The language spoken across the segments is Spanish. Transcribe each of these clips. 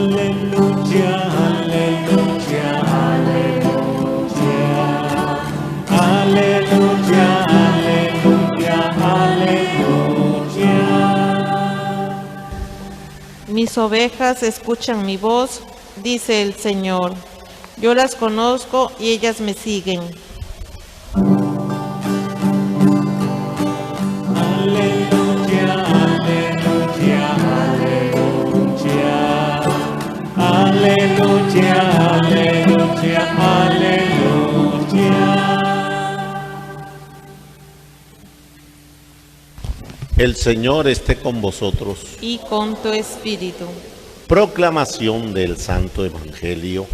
aleluya, aleluya, aleluya, aleluya, aleluya, aleluya. Mis ovejas escuchan mi voz, dice el Señor. Yo las conozco y ellas me siguen. Aleluya, aleluya, aleluya, aleluya, aleluya, aleluya. El Señor esté con vosotros. Y con tu espíritu. Proclamación del Santo Evangelio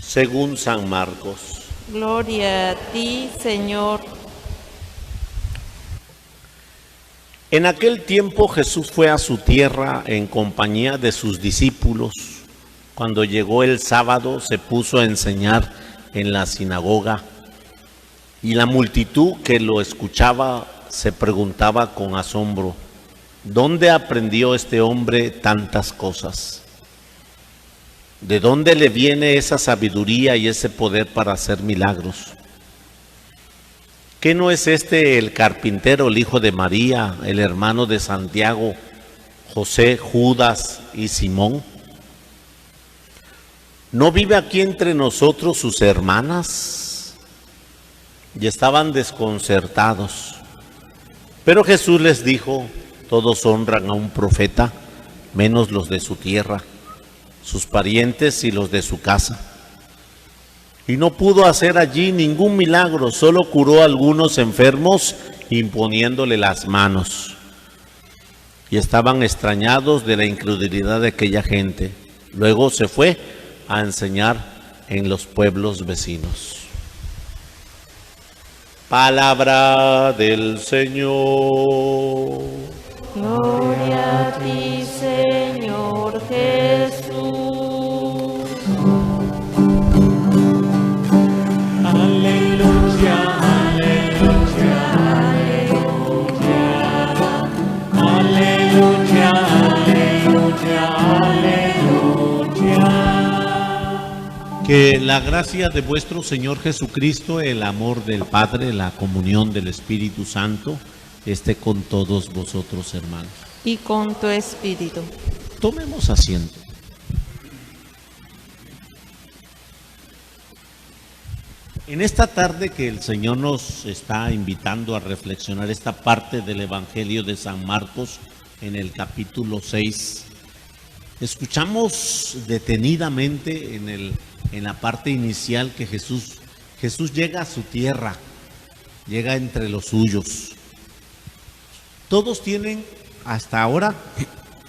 según San Marcos. Gloria a ti, Señor. En aquel tiempo Jesús fue a su tierra en compañía de sus discípulos. Cuando llegó el sábado, se puso a enseñar en la sinagoga, y la multitud que lo escuchaba se preguntaba con asombro: ¿dónde aprendió este hombre tantas cosas? ¿De dónde le viene esa sabiduría y ese poder para hacer milagros? ¿Qué no es este el carpintero, el hijo de María, el hermano de Santiago, José, Judas y Simón? ¿No vive aquí entre nosotros sus hermanas? Y estaban desconcertados. Pero Jesús les dijo: todos honran a un profeta, menos los de su tierra, sus parientes y los de su casa. Y no pudo hacer allí ningún milagro, solo curó a algunos enfermos imponiéndole las manos. Y estaban extrañados de la incredulidad de aquella gente. Luego se fue a enseñar en los pueblos vecinos. Palabra del Señor. Gloria a ti, Señor Jesús. Aleluya, aleluya, aleluya, aleluya, aleluya, aleluya. Que la gracia de vuestro Señor Jesucristo, el amor del Padre, la comunión del Espíritu Santo, esté con todos vosotros, hermanos. Y con tu espíritu. Tomemos asiento. En esta tarde que el Señor nos está invitando a reflexionar esta parte del Evangelio de San Marcos en el capítulo 6, escuchamos detenidamente en la parte inicial que Jesús llega a su tierra, llega entre los suyos. Todos tienen hasta ahora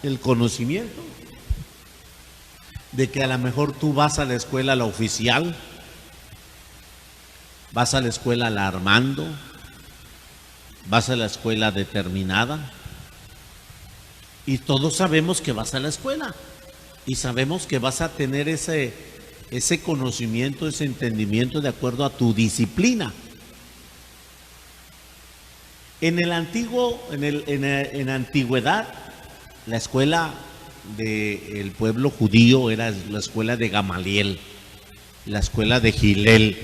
el conocimiento de que a lo mejor tú vas a la escuela, la oficial, vas a la escuela, la Armando, vas a la escuela determinada, y todos sabemos que vas a la escuela y sabemos que vas a tener ese conocimiento, ese entendimiento de acuerdo a tu disciplina. En la antigüedad, la escuela del pueblo judío era la escuela de Gamaliel, la escuela de Gilel,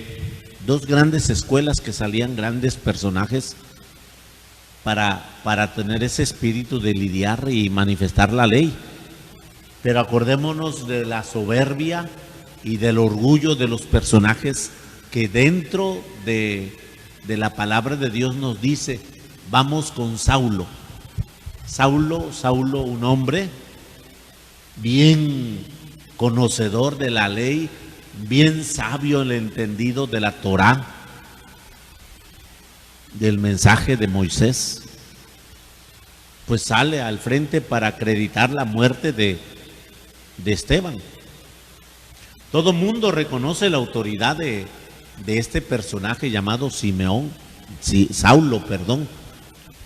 dos grandes escuelas que salían grandes personajes para tener ese espíritu de lidiar y manifestar la ley. Pero acordémonos de la soberbia y del orgullo de los personajes que dentro de la palabra de Dios nos dice: vamos con Saulo. Saulo, un hombre bien conocedor de la ley, bien sabio en el entendido de la Torá, del mensaje de Moisés, pues sale al frente para acreditar la muerte de Esteban. Todo mundo reconoce la autoridad de este personaje llamado Saulo,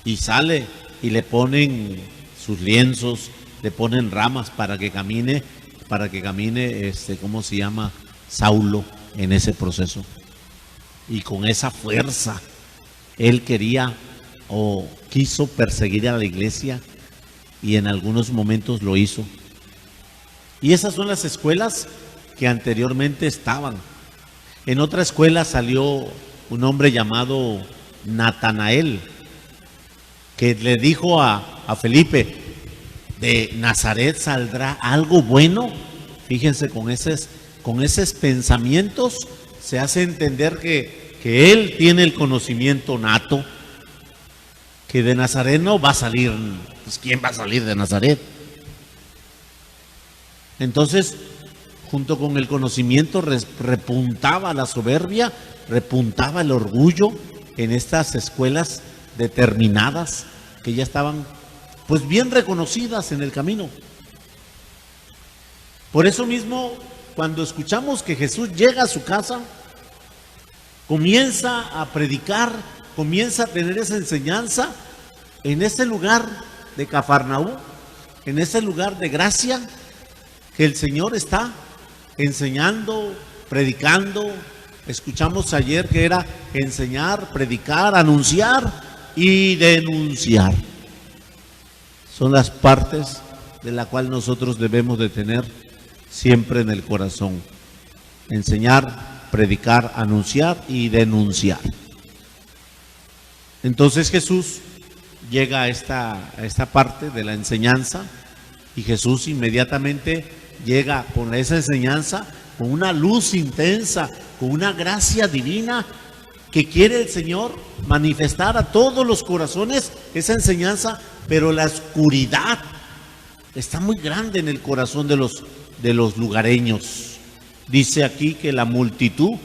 y sale y le ponen sus lienzos, le ponen ramas para que camine, ¿cómo se llama? Saulo en ese proceso. Y con esa fuerza él quería o quiso perseguir a la iglesia y en algunos momentos lo hizo. Y esas son las escuelas que anteriormente estaban. En otra escuela salió un hombre llamado Natanael, que le dijo a Felipe, ¿de Nazaret saldrá algo bueno? Fíjense, con esos pensamientos se hace entender que él tiene el conocimiento nato, que de Nazaret no va a salir, pues ¿quién va a salir de Nazaret? Entonces, junto con el conocimiento repuntaba la soberbia, repuntaba el orgullo en estas escuelas determinadas que ya estaban pues bien reconocidas en el camino. Por eso mismo, cuando escuchamos que Jesús llega a su casa, comienza a predicar, comienza a tener esa enseñanza en ese lugar de Cafarnaúm, en ese lugar de gracia que el Señor está enseñando, predicando. Escuchamos ayer que era enseñar, predicar, anunciar y denunciar. Son las partes de la cual nosotros debemos de tener siempre en el corazón. Enseñar, predicar, anunciar y denunciar. Entonces Jesús llega a esta parte de la enseñanza, y Jesús inmediatamente llega con esa enseñanza, con una luz intensa, con una gracia divina que quiere el Señor manifestar a todos los corazones esa enseñanza, pero la oscuridad está muy grande en el corazón de los lugareños. Dice aquí que la multitud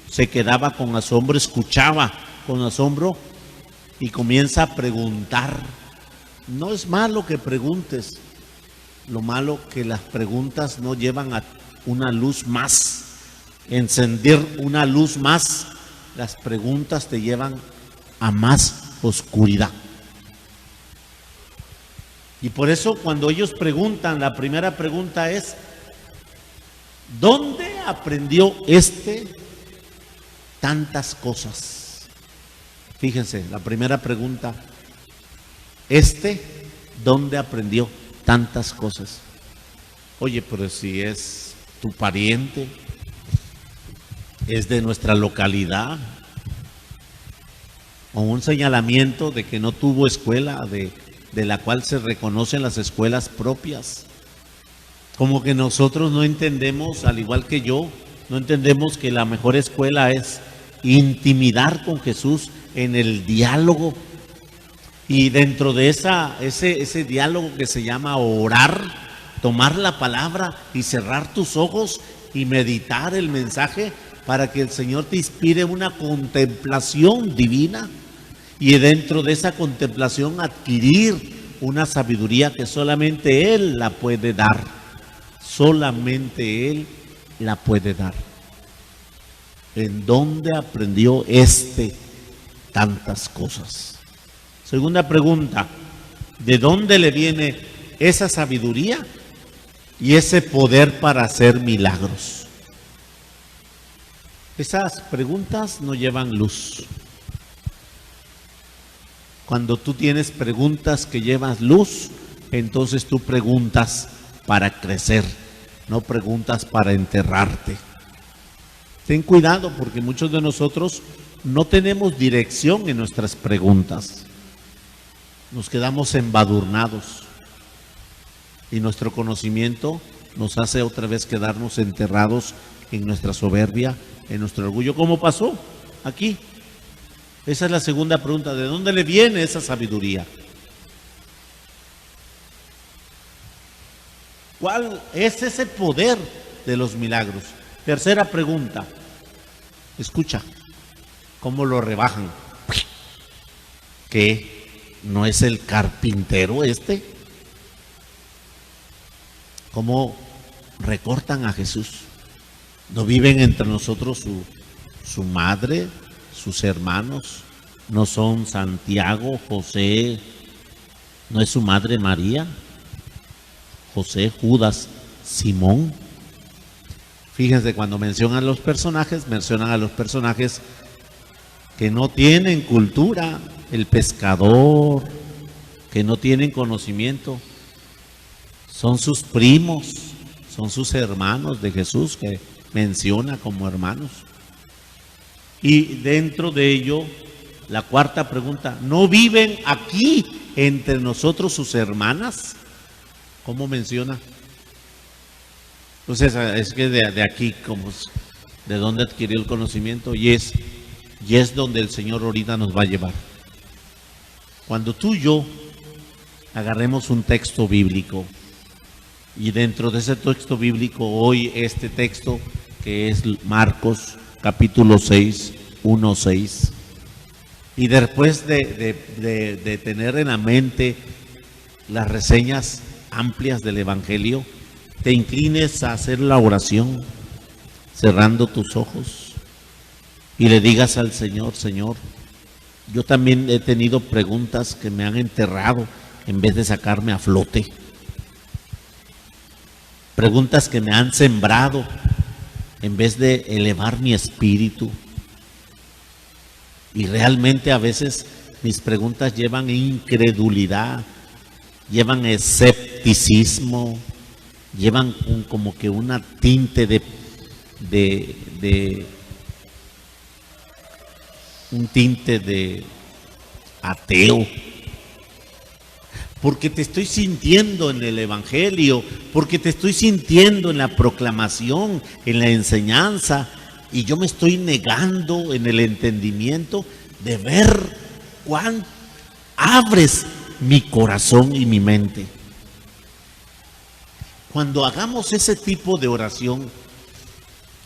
se quedaba con asombro, escuchaba con asombro y comienza a preguntar. No es malo que preguntes, lo malo que las preguntas no llevan a una luz más, encender una luz más. Las preguntas te llevan a más oscuridad. Y por eso cuando ellos preguntan, la primera pregunta es: ¿dónde aprendió tantas cosas? Fíjense, la primera pregunta: ¿dónde aprendió tantas cosas? Oye, pero si es tu pariente, es de nuestra localidad, o un señalamiento de que no tuvo escuela, de la cual se reconocen las escuelas propias. Como que nosotros no entendemos, al igual que yo, no entendemos que la mejor escuela es intimidar con Jesús en el diálogo. Y dentro de ese diálogo que se llama orar, tomar la palabra y cerrar tus ojos y meditar el mensaje para que el Señor te inspire una contemplación divina, y dentro de esa contemplación adquirir una sabiduría que solamente Él la puede dar. Solamente Él la puede dar. ¿En dónde aprendió tantas cosas? Segunda pregunta: ¿de dónde le viene esa sabiduría y ese poder para hacer milagros? Esas preguntas no llevan luz. Cuando tú tienes preguntas que llevan luz, entonces tú preguntas para crecer, no preguntas para enterrarte. Ten cuidado, porque muchos de nosotros no tenemos dirección en nuestras preguntas. Nos quedamos embadurnados y nuestro conocimiento nos hace otra vez quedarnos enterrados en nuestra soberbia, en nuestro orgullo, como pasó aquí. Esa es la segunda pregunta: ¿de dónde le viene esa sabiduría? ¿Cuál es ese poder de los milagros? Tercera pregunta: escucha cómo lo rebajan. ¿Qué? ¿No es el carpintero ¿Cómo recortan a Jesús? ¿No viven entre nosotros su madre, sus hermanos? ¿No son Santiago, José? ¿No es su madre María? José, Judas, Simón. Fíjense, cuando mencionan a los personajes que no tienen cultura, el pescador, que no tienen conocimiento, son sus primos, son sus hermanos de Jesús que menciona como hermanos. Y dentro de ello, la cuarta pregunta, ¿no viven aquí entre nosotros sus hermanas? ¿Cómo menciona? Entonces es que de aquí, como de dónde adquirió el conocimiento, y es donde el Señor ahorita nos va a llevar. Cuando tú y yo agarremos un texto bíblico, y dentro de ese texto bíblico, hoy este texto que es Marcos capítulo 6, 1-6, y después de tener en la mente las reseñas amplias del Evangelio, te inclines a hacer la oración cerrando tus ojos y le digas al Señor: Señor, yo también he tenido preguntas que me han enterrado en vez de sacarme a flote, preguntas que me han sembrado en vez de elevar mi espíritu, y realmente a veces mis preguntas llevan incredulidad, llevan escepticismo, llevan como que una tinte un tinte de ateo, porque te estoy sintiendo en el Evangelio, porque te estoy sintiendo en la proclamación, en la enseñanza, y yo me estoy negando en el entendimiento de ver cuán abres mi corazón y mi mente. Cuando hagamos ese tipo de oración,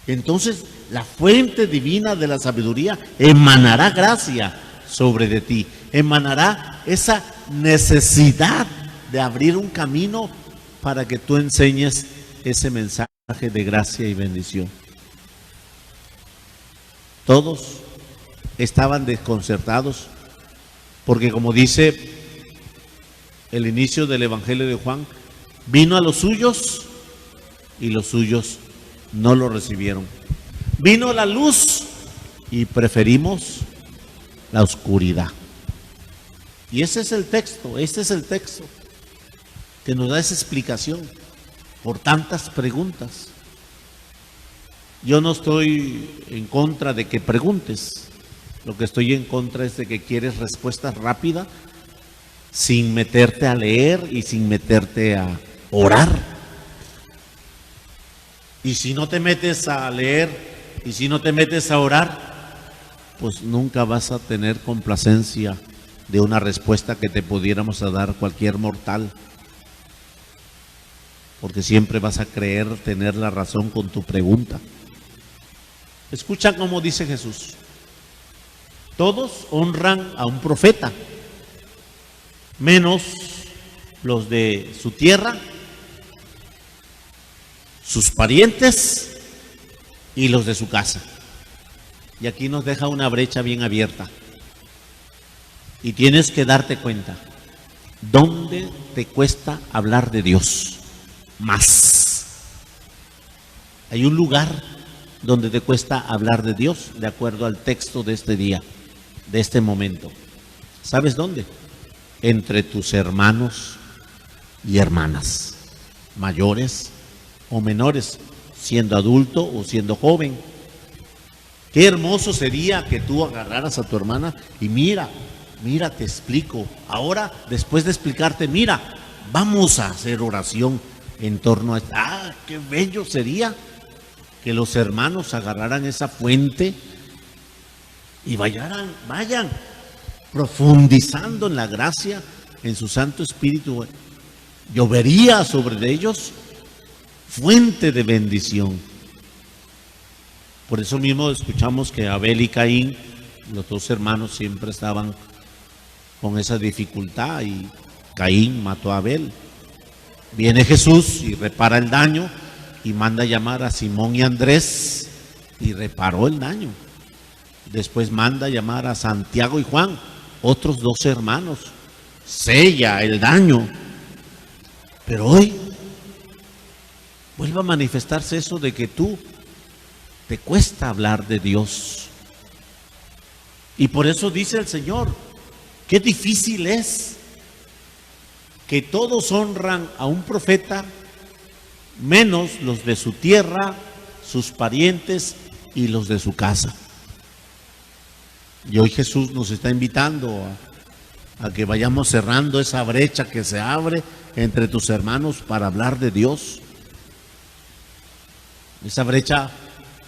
entonces la fuente divina de la sabiduría emanará gracia sobre de ti, emanará esa necesidad de abrir un camino para que tú enseñes ese mensaje de gracia y bendición. Todos estaban desconcertados porque, como dice el inicio del Evangelio de Juan, vino a los suyos y los suyos no lo recibieron. Vino la luz y preferimos la oscuridad. Y ese es el texto que nos da esa explicación por tantas preguntas. Yo no estoy en contra de que preguntes, lo que estoy en contra es de que quieres respuestas rápidas sin meterte a leer y sin meterte a orar. Y si no te metes a leer y si no te metes a orar, pues nunca vas a tener complacencia de una respuesta que te pudiéramos dar cualquier mortal, porque siempre vas a creer tener la razón con tu pregunta. Escucha cómo dice Jesús: todos honran a un profeta, menos los de su tierra, sus parientes y los de su casa. Y aquí nos deja una brecha bien abierta. Y tienes que darte cuenta, ¿dónde te cuesta hablar de Dios más? Hay un lugar donde te cuesta hablar de Dios, de acuerdo al texto de este día, de este momento. ¿Sabes dónde? Entre tus hermanos y hermanas, mayores o menores, siendo adulto o siendo joven. Qué hermoso sería que tú agarraras a tu hermana y mira, te explico. Ahora, después de explicarte, mira, vamos a hacer oración en torno a esto. ¡Ah, qué bello sería que los hermanos agarraran esa fuente y vayan profundizando en la gracia, en su Santo Espíritu? Llovería sobre ellos fuente de bendición. Por eso mismo escuchamos que Abel y Caín, los dos hermanos, siempre estaban con esa dificultad y Caín mató a Abel. Viene Jesús y repara el daño y manda llamar a Simón y Andrés y reparó el daño. Después manda llamar a Santiago y Juan, otros dos hermanos, sella el daño. Pero hoy vuelve a manifestarse eso de que tú te cuesta hablar de Dios. Y por eso dice el Señor, qué difícil es que todos honran a un profeta, menos los de su tierra, sus parientes y los de su casa. Y hoy Jesús nos está invitando a que vayamos cerrando esa brecha que se abre entre tus hermanos para hablar de Dios. Esa brecha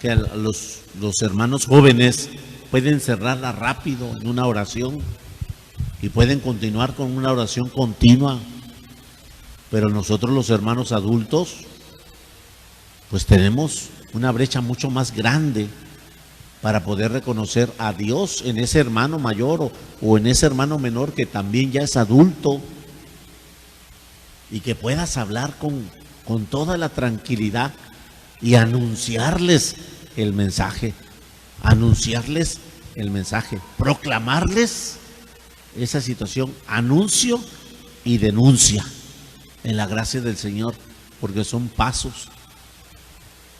que los hermanos jóvenes pueden cerrarla rápido en una oración y pueden continuar con una oración continua, pero nosotros los hermanos adultos pues tenemos una brecha mucho más grande para poder reconocer a Dios en ese hermano mayor o en ese hermano menor que también ya es adulto, y que puedas hablar con toda la tranquilidad y anunciarles el mensaje, proclamarles esa situación, anuncio y denuncia en la gracia del Señor, porque son pasos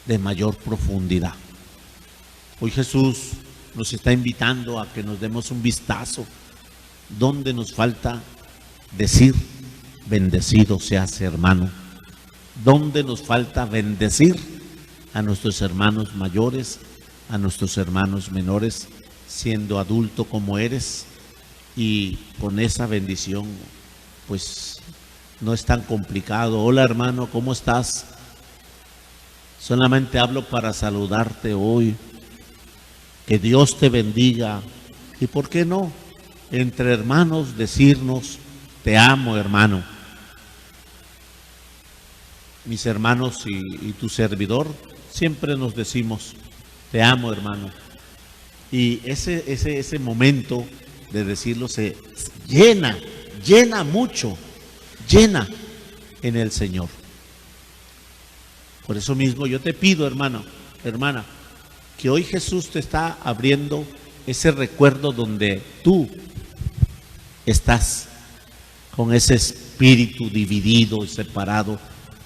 de mayor profundidad. Hoy Jesús nos está invitando a que nos demos un vistazo donde nos falta decir: bendecido seas, hermano. Donde nos falta bendecir a nuestros hermanos mayores, a nuestros hermanos menores, siendo adulto como eres, y con esa bendición pues no es tan complicado. Hola hermano, ¿cómo estás? Solamente hablo para saludarte hoy. Que Dios te bendiga. Y por qué no, entre hermanos decirnos: te amo, hermano. Mis hermanos y tu servidor siempre nos decimos: te amo, hermano. Y ese momento de decirlo se llena mucho, llena en el Señor. Por eso mismo yo te pido, hermano, hermana, que hoy Jesús te está abriendo ese recuerdo donde tú estás con ese espíritu dividido y separado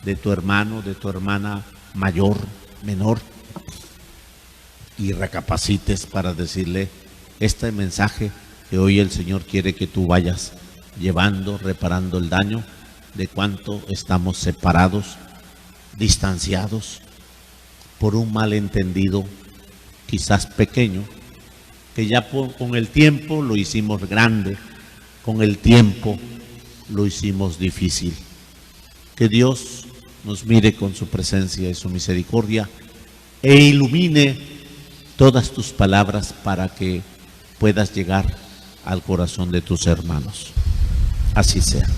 de tu hermano, de tu hermana mayor, menor, y recapacites para decirle este mensaje que hoy el Señor quiere que tú vayas llevando, reparando el daño de cuánto estamos separados, distanciados por un malentendido quizás pequeño, que ya con el tiempo lo hicimos grande, con el tiempo lo hicimos difícil. Que Dios nos mire con su presencia y su misericordia e ilumine todas tus palabras para que puedas llegar al corazón de tus hermanos. Así sea.